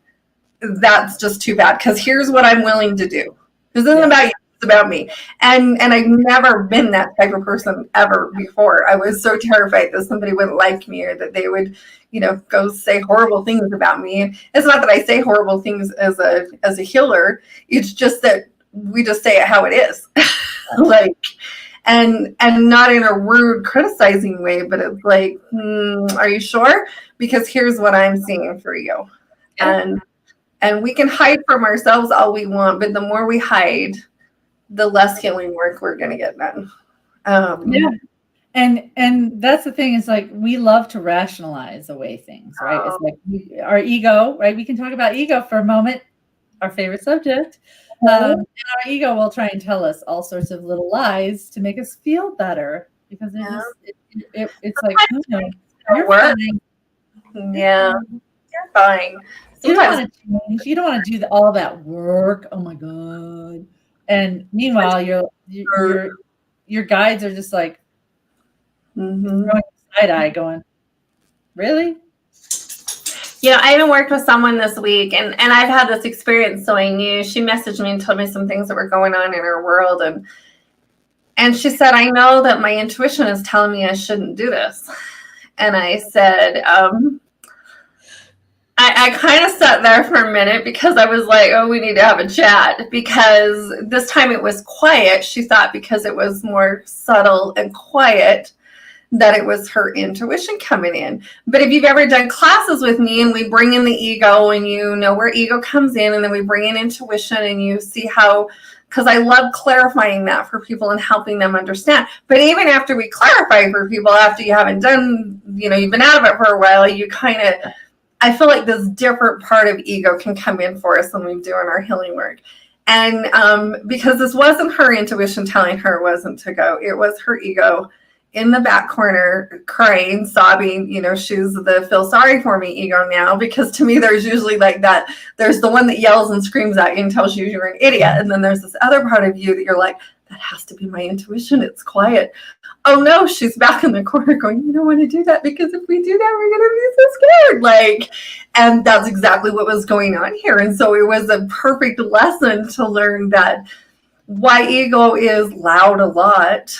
that's just too bad, because here's what I'm willing to do. This isn't about you. About me, and I've never been that type of person ever before. I was so terrified that somebody wouldn't like me, or that they would, go say horrible things about me. And it's not that I say horrible things as a healer. It's just that we just say it how it is, like, and not in a rude, criticizing way, but it's like, are you sure? Because here's what I'm seeing for you, and we can hide from ourselves all we want, but the more we hide, the less healing work we're going to get done. And that's the thing, is like, we love to rationalize away things, right? It's like our ego, right? We can talk about ego for a moment, our favorite subject. And our ego will try and tell us all sorts of little lies to make us feel better, because it's like, you're fine. Yeah, you're fine. You don't want to change. You don't want to do all that work. Oh my God. And meanwhile, your guides are just like throwing side eye, going, really? I even worked with someone this week, and I've had this experience, so I knew. She messaged me and told me some things that were going on in her world, and she said, I know that my intuition is telling me I shouldn't do this. And I said, I kind of sat there for a minute, because I was like, oh, we need to have a chat, because this time it was quiet. She thought because it was more subtle and quiet that it was her intuition coming in. But if you've ever done classes with me, and we bring in the ego, and you know where ego comes in, and then we bring in intuition, and you see how, because I love clarifying that for people and helping them understand. But even after we clarify for people, after you haven't done, you've been out of it for a while, you kind of, I feel like this different part of ego can come in for us when we do in our healing work. And because this wasn't her intuition telling her it wasn't to go, it was her ego in the back corner crying, sobbing. She's the feel sorry for me ego now, because to me there's usually like that. There's the one that yells and screams at you and tells you you're an idiot. And then there's this other part of you that you're like, that has to be my intuition. It's quiet. Oh no, she's back in the corner going, you don't want to do that, because if we do that, we're going to be so scared. And that's exactly what was going on here. And so it was a perfect lesson to learn that why ego is loud a lot,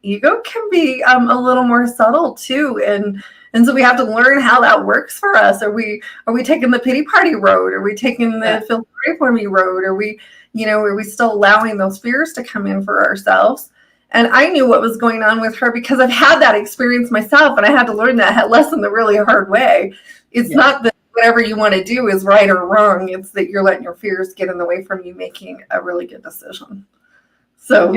ego can be a little more subtle too. And so we have to learn how that works for us. Are we taking the pity party road? Are we taking the feel sorry for me road? Are we still allowing those fears to come in for ourselves? And I knew what was going on with her, because I've had that experience myself, and I had to learn that lesson the really hard way. It's not that whatever you want to do is right or wrong. It's that you're letting your fears get in the way from you making a really good decision. So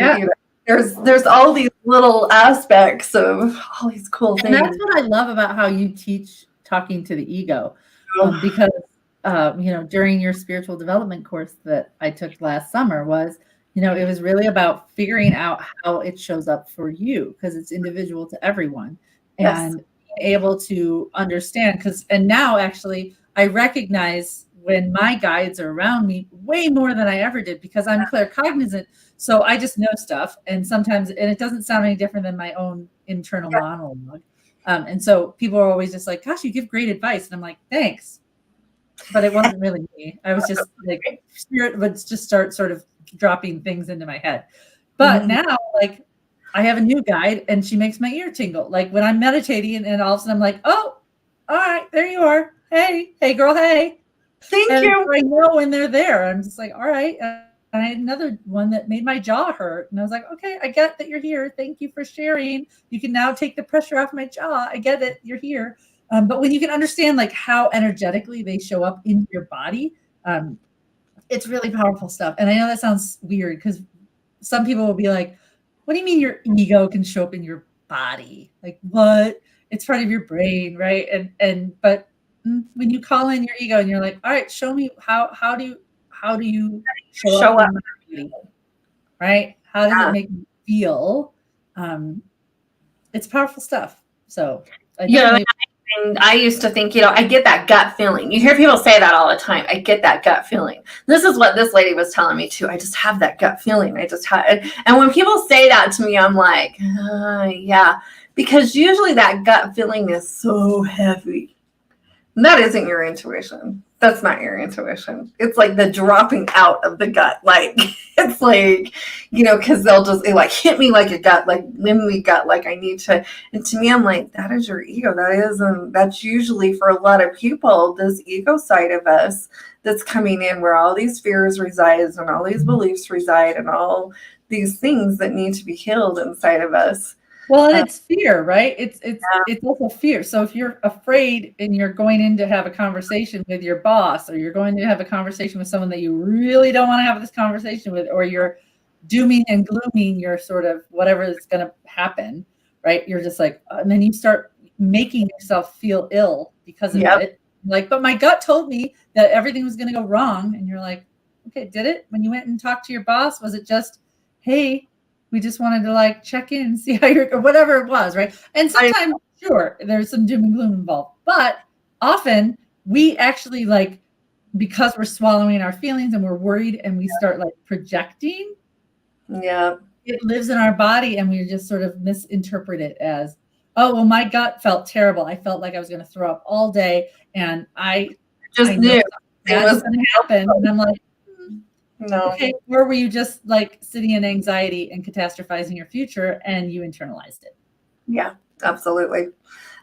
there's all these little aspects of all these cool things. And that's what I love about how you teach talking to the ego, because during your spiritual development course that I took last summer was, it was really about figuring out how it shows up for you, because it's individual to everyone, and being able to understand. And now actually I recognize when my guides are around me way more than I ever did, because I'm claircognizant. So I just know stuff, and it doesn't sound any different than my own internal monologue. And so people are always just like, gosh, you give great advice. And I'm like, thanks. But it wasn't really me. I was just like, spirit would just start sort of dropping things into my head. But now, like, I have a new guide and she makes my ear tingle. Like when I'm meditating and all of a sudden I'm like, oh, all right, there you are. Hey girl, hey. Thank And you. so I know when they're there. I'm just like, all right. And I had another one that made my jaw hurt. And I was like, okay, I get that you're here. Thank you for sharing. You can now take the pressure off my jaw. I get it. You're here. But when you can understand like how energetically they show up in your body, it's really powerful stuff. And I know that sounds weird because some people will be like, what do you mean your ego can show up in your body? Like what? It's part of your brain, right? But when you call in your ego and you're like, all right, show me how do you show Show up up. in my body? Right? How does it make you feel? It's powerful stuff. So I definitely And I used to think, I get that gut feeling. You hear people say that all the time. I get that gut feeling. This is what this lady was telling me too. I just have that gut feeling. I just have it. And when people say that to me, I'm like, yeah, because usually that gut feeling is so heavy. And that isn't your intuition. That's not your intuition. It's like the dropping out of the gut. Like, it's like, because they'll just hit me like a gut, like in the gut, like I need to. And to me, I'm like, that is your ego. That's usually for a lot of people, this ego side of us that's coming in where all these fears resides and all these beliefs reside and all these things that need to be healed inside of us. Well, and it's fear, right? It's also fear. So if you're afraid and you're going in to have a conversation with your boss, or you're going to have a conversation with someone that you really don't want to have this conversation with, or you're dooming and glooming your sort of whatever is going to happen, right? You're just like, and then you start making yourself feel ill because of it. Like, but my gut told me that everything was going to go wrong. And you're like, okay, did it? When you went and talked to your boss, was it just, hey, we just wanted to check in and see how you're, or whatever it was, right? And sometimes, sure, there's some doom and gloom involved, but often we actually because we're swallowing our feelings and we're worried and we start projecting. Yeah. It lives in our body and we just sort of misinterpret it as, oh, well, my gut felt terrible. I felt like I was going to throw up all day and I knew that was going to happen. And I'm like, no. Okay, or were you just sitting in anxiety and catastrophizing your future and you internalized it? Yeah, absolutely.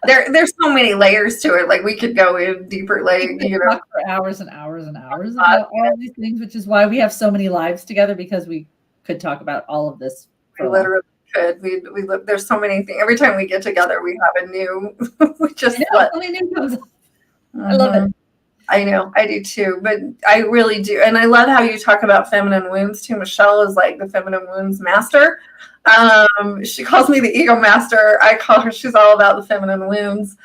There's so many layers to it. Like we could go in deeper, talk for hours and hours and hours about all of these things, which is why we have so many lives together, because we could talk about all of this. We literally could. We live. There's so many things. Every time we get together, we have a new. We just something new comes up. I love it. I know, I do too, but I really do. And I love how you talk about feminine wounds too. Michelle is like the feminine wounds master. She calls me the ego master. I call her, she's all about the feminine wounds.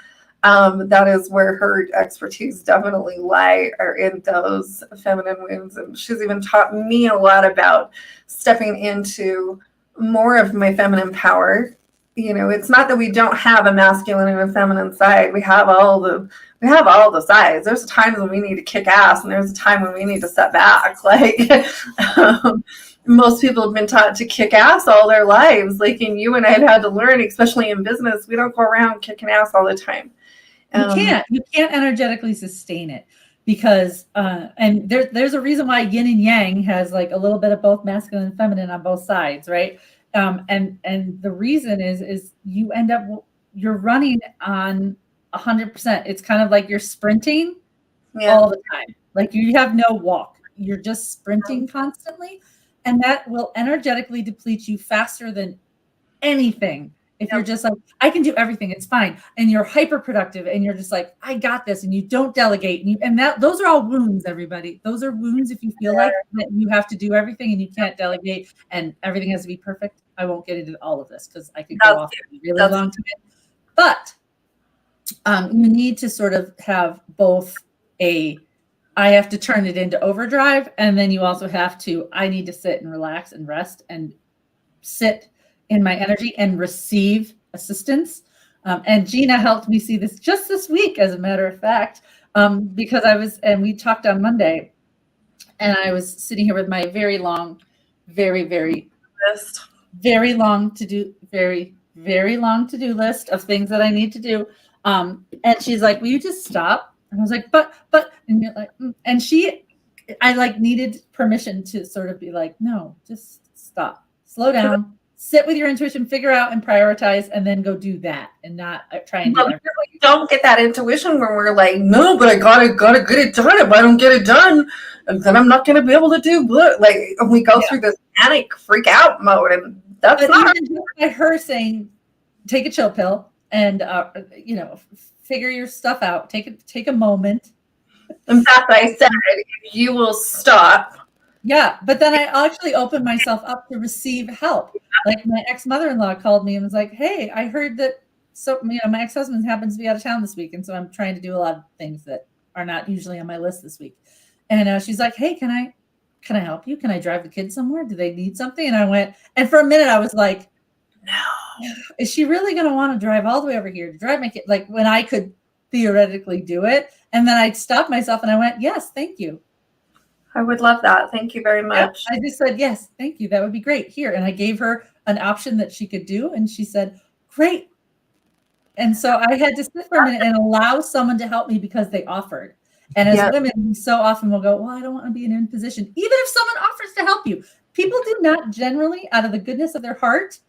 That is where her expertise definitely lie, are in those feminine wounds. And she's even taught me a lot about stepping into more of my feminine power. It's not that we don't have a masculine and a feminine side. We have all the sides. There's times when we need to kick ass, and there's a time when we need to step back. Most people have been taught to kick ass all their lives. And you and I have had to learn, especially in business, we don't go around kicking ass all the time. You can't energetically sustain it, because and there's a reason why yin and yang has a little bit of both masculine and feminine on both sides, right? And the reason is you end up, you're running on 100%. It's kind of like you're sprinting all the time. You have no walk. You're just sprinting constantly. And that will energetically deplete you faster than anything. If you're just I can do everything, it's fine. And you're hyper productive and you're just I got this, and you don't delegate. And those are all wounds, everybody. Those are wounds if you feel like that you have to do everything and you can't delegate and everything has to be perfect. I won't get into all of this because I could go off a really long time. But you need to sort of have both I have to turn it into overdrive, and then you also have to, I need to sit and relax and rest and sit in my energy and receive assistance. And Gina helped me see this just this week, as a matter of fact, because we talked on Monday, and I was sitting here with my very long, very, very long to-do list of things that I need to do. And she's like, will you just stop? And I was like, but, and you're like, and I needed permission to sort of be like, no, just stop, slow down, sit with your intuition, figure out and prioritize, and then go do that, and not try and do But everything. we don't get that intuition when we're like, no, but I gotta get it done. If I don't get it done, then I'm not gonna be able to do good. Like, and we go through this panic, freak out mode, and that's But not. even just by her saying, take a chill pill and figure your stuff out. Take a moment. In fact, I said, if you will stop. Yeah, but then I actually opened myself up to receive help. Like my ex-mother-in-law called me and was like, "Hey, I heard that my ex-husband happens to be out of town this week, and so I'm trying to do a lot of things that are not usually on my list this week." And she's like, "Hey, can I help you? Can I drive the kids somewhere? Do they need something?" And I went, and for a minute I was like, "No, is she really going to want to drive all the way over here to drive my kid?" Like when I could theoretically do it, and then I stopped myself and I went, "Yes, thank you. I would love that. Thank you very much." I just said, yes, thank you. That would be great. Here. And I gave her an option that she could do. And she said, great. And so I had to sit for a minute and allow someone to help me because they offered. And as women, we so often will go, well, I don't want to be in an position. Even if someone offers to help you, people do not generally, out of the goodness of their heart,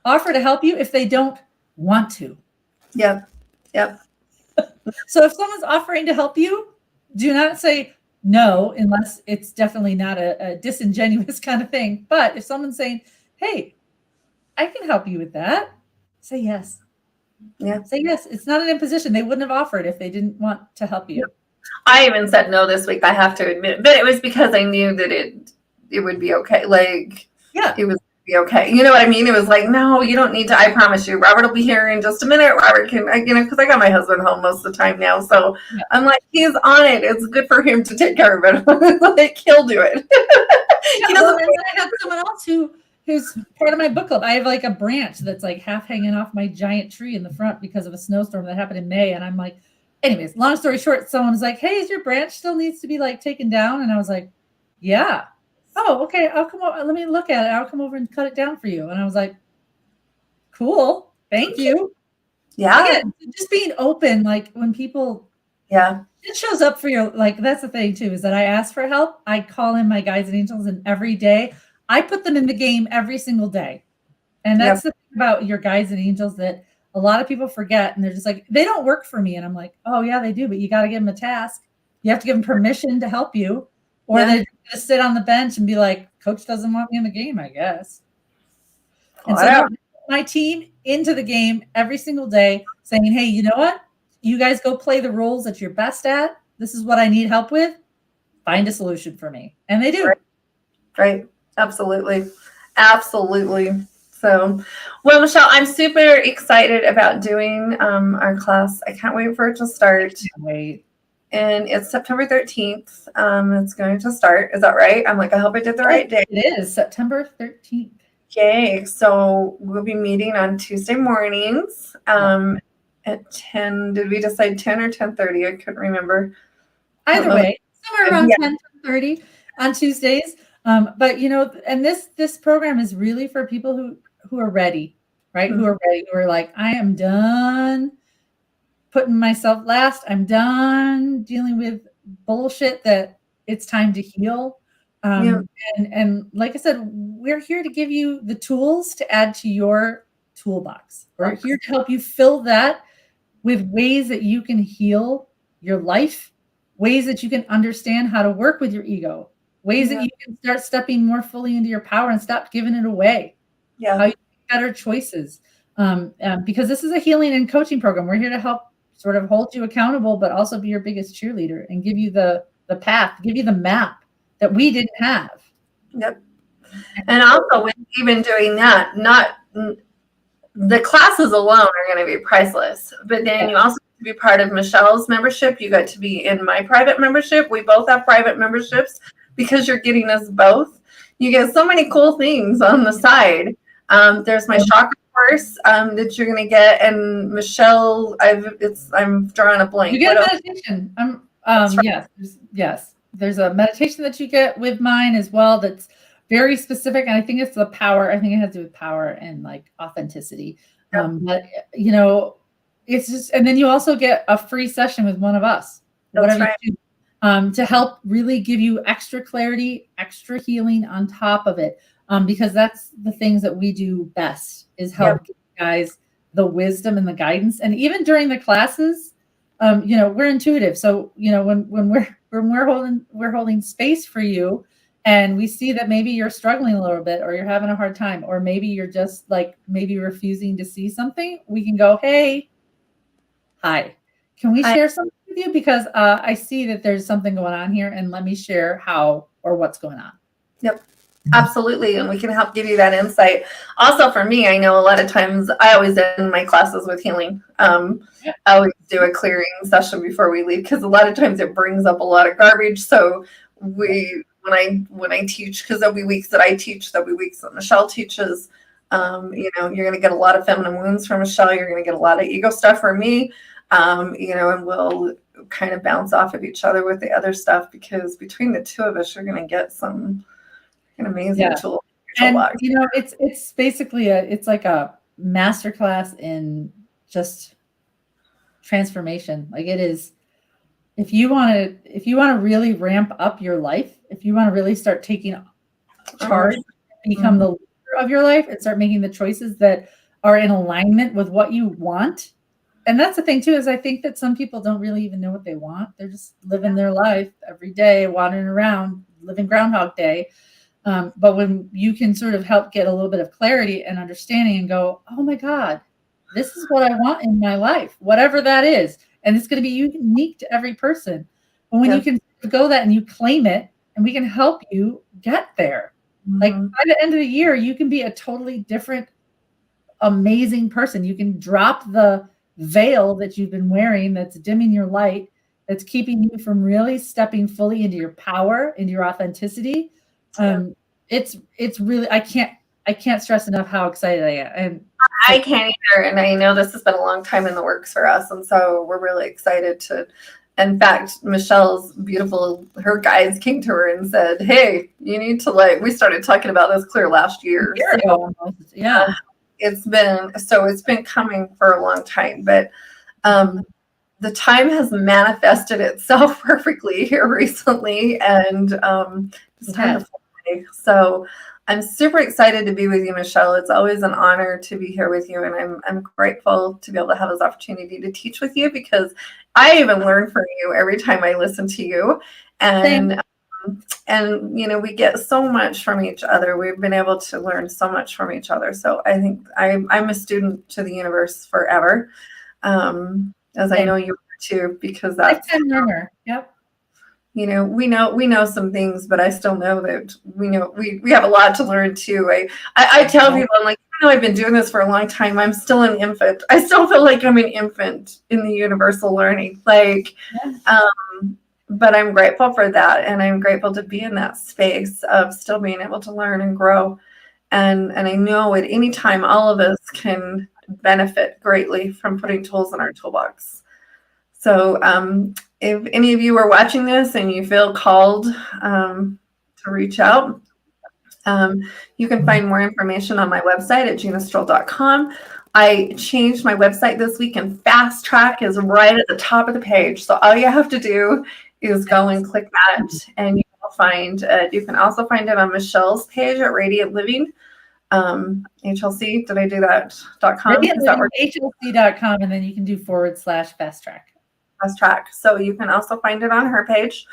offer to help you if they don't want to. Yep. So if someone's offering to help you, do not say no, unless it's definitely not a disingenuous kind of thing. But if someone's saying, hey, I can help you with that, say yes. Yeah. Say yes. It's not an imposition. They wouldn't have offered if they didn't want to help you. I even said no this week, I have to admit, but it was because I knew that it would be okay. Like, it was be okay. You know what I mean? It was like, no, you don't need to. I promise you, Robert will be here in just a minute. Robert can, because I got my husband home most of the time now. So I'm like, he's on it. It's good for him to take care of it. Like, he'll do it. I have someone else who's part of my book club. I have like a branch that's like half hanging off my giant tree in the front because of a snowstorm that happened in May. And I'm like, anyways, long story short, someone was like, hey, is your branch still needs to be like taken down? And I was like, yeah. Oh, okay. I'll come over. Let me look at it. I'll come over and cut it down for you. And I was like, cool. Thank you. Yeah. Again, just being open. Like when people, it shows up for your, like, that's the thing too, is that I ask for help. I call in my guides and angels, and every day I put them in the game every single day. And that's the thing about your guides and angels that a lot of people forget. And they're just like, they don't work for me. And I'm like, oh yeah, they do, but you got to give them a task. You have to give them permission to help you. Or they're going to sit on the bench and be like, coach doesn't want me in the game, I guess. And so I put my team into the game every single day saying, hey, you know what? You guys go play the roles that you're best at. This is what I need help with. Find a solution for me. And they do. Right. Absolutely. So, well, Michelle, I'm super excited about doing our class. I can't wait for it to start. I can't wait. And it's September 13th. It's going to start. Is that right? I'm like, I hope I did the right day. It is September 13th. Yay. So we'll be meeting on Tuesday mornings at 10. Did we decide 10 or 10:30? I couldn't remember. Either way, somewhere around 10:30 on Tuesdays. But and this program is really for people who are ready, right? Mm-hmm. Who are like, I am done putting myself last. I'm done dealing with bullshit that it's time to heal. And like I said, we're here to give you the tools to add to your toolbox. We're here to help you fill that with ways that you can heal your life, ways that you can understand how to work with your ego, ways that you can start stepping more fully into your power and stop giving it away. How you make better choices. Because this is a healing and coaching program. We're here to help sort of hold you accountable, but also be your biggest cheerleader and give you the path, give you the map that we didn't have. Yep. And also with even doing that, not the classes alone are going to be priceless, but then you also have to be part of Michelle's membership. You got to be in my private membership. We both have private memberships because you're getting us both. You get so many cool things on the side. There's my chakra course that you're going to get, and Michelle, I'm drawing a blank. You get a meditation. Yes. There's a meditation that you get with mine as well that's very specific, and I think it's the power. I think it has to do with power and like authenticity. But it's just, and then you also get a free session with one of us, whatever you do, to help really give you extra clarity, extra healing on top of it. because that's the things that we do best is help give guys the wisdom and the guidance. And even during the classes, we're intuitive. So, when we're holding space for you, and we see that maybe you're struggling a little bit, or you're having a hard time, or maybe you're just like maybe refusing to see something, we can go, hey, hi, can we share something with you? Because I see that there's something going on here, and let me share how or what's going on. Yep. Absolutely. And we can help give you that insight. Also, for me, I know a lot of times I always end my classes with healing. I always do a clearing session before we leave, because a lot of times it brings up a lot of garbage. So when I teach, because there'll be weeks that I teach, there'll be weeks that Michele teaches. You're going to get a lot of feminine wounds from Michele. You're going to get a lot of ego stuff from me. And we'll kind of bounce off of each other with the other stuff, because between the two of us, you're going to get some an amazing tool. And it's basically it's like a masterclass in just transformation. Like it is, if you want to really ramp up your life, if you want to really start taking charge, become the leader of your life, and start making the choices that are in alignment with what you want. And that's the thing too, is I think that some people don't really even know what they want. They're just living their life every day, wandering around, living Groundhog Day. But when you can sort of help get a little bit of clarity and understanding and go, oh my God, this is what I want in my life, whatever that is. And it's going to be unique to every person. But when you can go that and you claim it, and we can help you get there. Like by the end of the year, you can be a totally different, amazing person. You can drop the veil that you've been wearing that's dimming your light, that's keeping you from really stepping fully into your power, into your authenticity. It's really, I can't stress enough how excited I am. And I can't either. And I know this has been a long time in the works for us. And so we're really excited to, in fact, Michelle's her guides came to her and said, hey, you need to we started talking about this clear last year. It's been coming for a long time, but the time has manifested itself perfectly here recently, and it's time to fly. So I'm super excited to be with you, Michele. It's always an honor to be here with you, and I'm grateful to be able to have this opportunity to teach with you, because I even learn from you every time I listen to you, and we get so much from each other. We've been able to learn so much from each other. So I think I'm a student to the universe forever, as I know you are too, because that's lifetime learner. Yep. We know some things, but I still know that we have a lot to learn too. I tell people, I'm like, I've been doing this for a long time. I'm still an infant. I still feel like I'm an infant in the universal learning. But I'm grateful for that, and I'm grateful to be in that space of still being able to learn and grow. And I know at any time all of us can benefit greatly from putting tools in our toolbox. So if any of you are watching this and you feel called to reach out, you can find more information on my website at ginastroll.com. I changed my website this week, and Fast Track is right at the top of the page. So all you have to do is go and click that, and you will find you can also find it on Michelle's page at Radiant Living. HLC, did I do that? .com? HLC.com, and then you can do /Fast Track. Fast Track. So you can also find it on her page.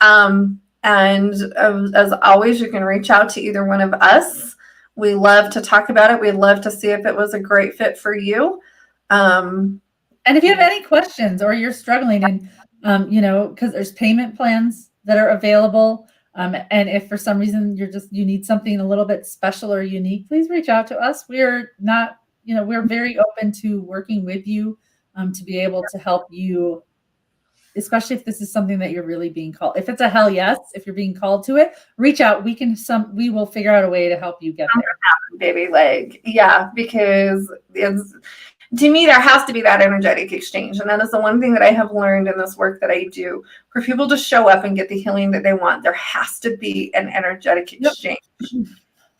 And as always, you can reach out to either one of us. We love to talk about it. We'd love to see if it was a great fit for you. And if you have any questions, or you're struggling, and because there's payment plans that are available. And if for some reason you need something a little bit special or unique, please reach out to us. We're very open to working with you to be able to help you, especially if this is something that you're really being called. If it's a hell yes, if you're being called to it, reach out. We will figure out a way to help you get there. Baby, because to me, there has to be that energetic exchange. And that is the one thing that I have learned in this work that I do. For people to show up and get the healing that they want, there has to be an energetic exchange. Yep.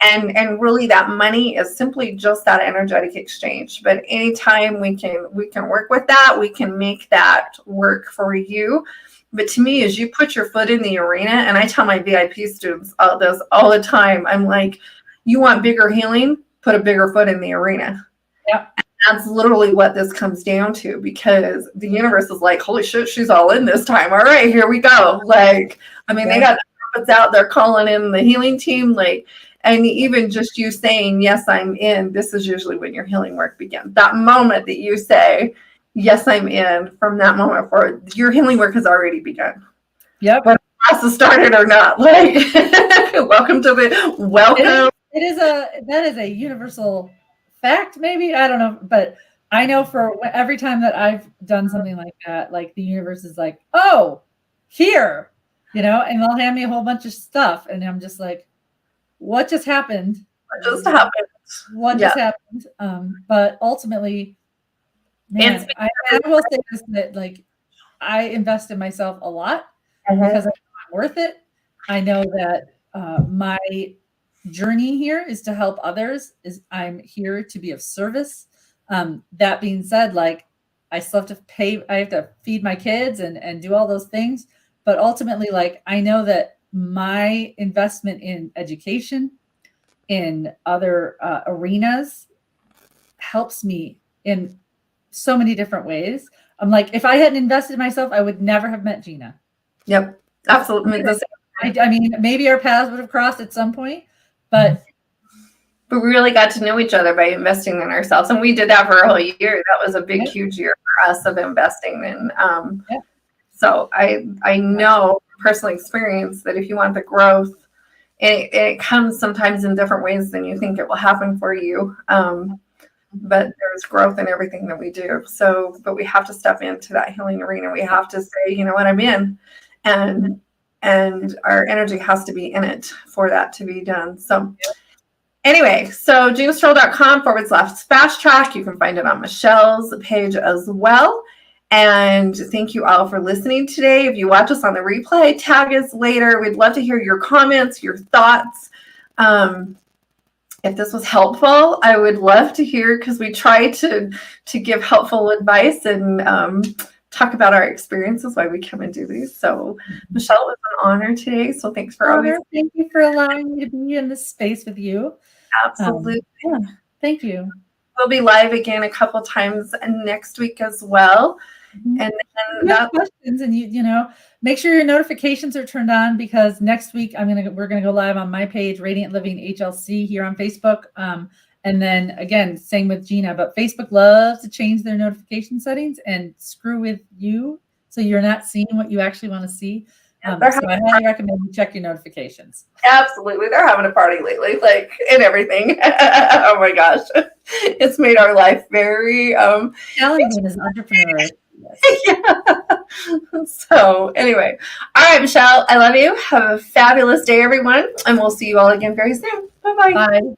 And really that money is simply just that energetic exchange. But anytime we can work with that, we can make that work for you. But to me, as you put your foot in the arena, and I tell my VIP students this all the time, I'm like, You want bigger healing? Put a bigger foot in the arena. Yep. That's literally what this comes down to, because the universe is like, holy shit, she's all in this time. All right, here we go. Like, I mean, they got the trumpets out, they're calling in the healing team. Like, and even just you saying, yes, I'm in, this is usually when your healing work begins. That moment that you say, yes, I'm in, from that moment forward, your healing work has already begun. Yep. Whether the class has started or not. Like, welcome. That is a universal fact, maybe. I don't know, but I know for every time that I've done something like that, like the universe is like, oh, here, and they'll hand me a whole bunch of stuff, and I'm just like, what just happened? What just happened? But ultimately, man, I will say this, that like I invest in myself a lot because I'm worth it. I know that my journey here is to help others. I'm here to be of service. That being said, like I still have to pay, I have to feed my kids and do all those things. But ultimately, like I know that my investment in education, in other arenas, helps me in so many different ways. I'm like, if I hadn't invested in myself, I would never have met Gina. Yep, absolutely. I mean, maybe our paths would have crossed at some point, but we really got to know each other by investing in ourselves. And we did that for a whole year. That was a big, huge year for us of investing in. So I know from personal experience that if you want the growth, it comes sometimes in different ways than you think it will happen for you. But there's growth in everything that we do. So, but we have to step into that healing arena. We have to say, you know what, I'm in. And our energy has to be in it for that to be done. So anyway, so GinaStroll.com/fast track. You can find it on Michelle's page as well. And thank you all for listening today. If you watch us on the replay, tag us later. We'd love to hear your comments, your thoughts. If this was helpful, I would love to hear, because we try to give helpful advice and talk about our experiences, why we come and do these. So Michelle, it was an honor today. So thanks for always. Thank you for allowing me to be in this space with you. Absolutely. Thank you. We'll be live again a couple times next week as well. And then questions, and you make sure your notifications are turned on, because next week we're gonna go live on my page, Radiant Living HLC, here on Facebook. And then again, same with Gina, but Facebook loves to change their notification settings and screw with you, so you're not seeing what you actually want to see. So I highly recommend you check your notifications. Absolutely. They're having a party lately, like, and everything. Oh my gosh. It's made our life very challenging as an entrepreneur. Yeah. So anyway, all right, Michelle, I love you. Have a fabulous day, everyone, and we'll see you all again very soon. Bye-bye. Bye.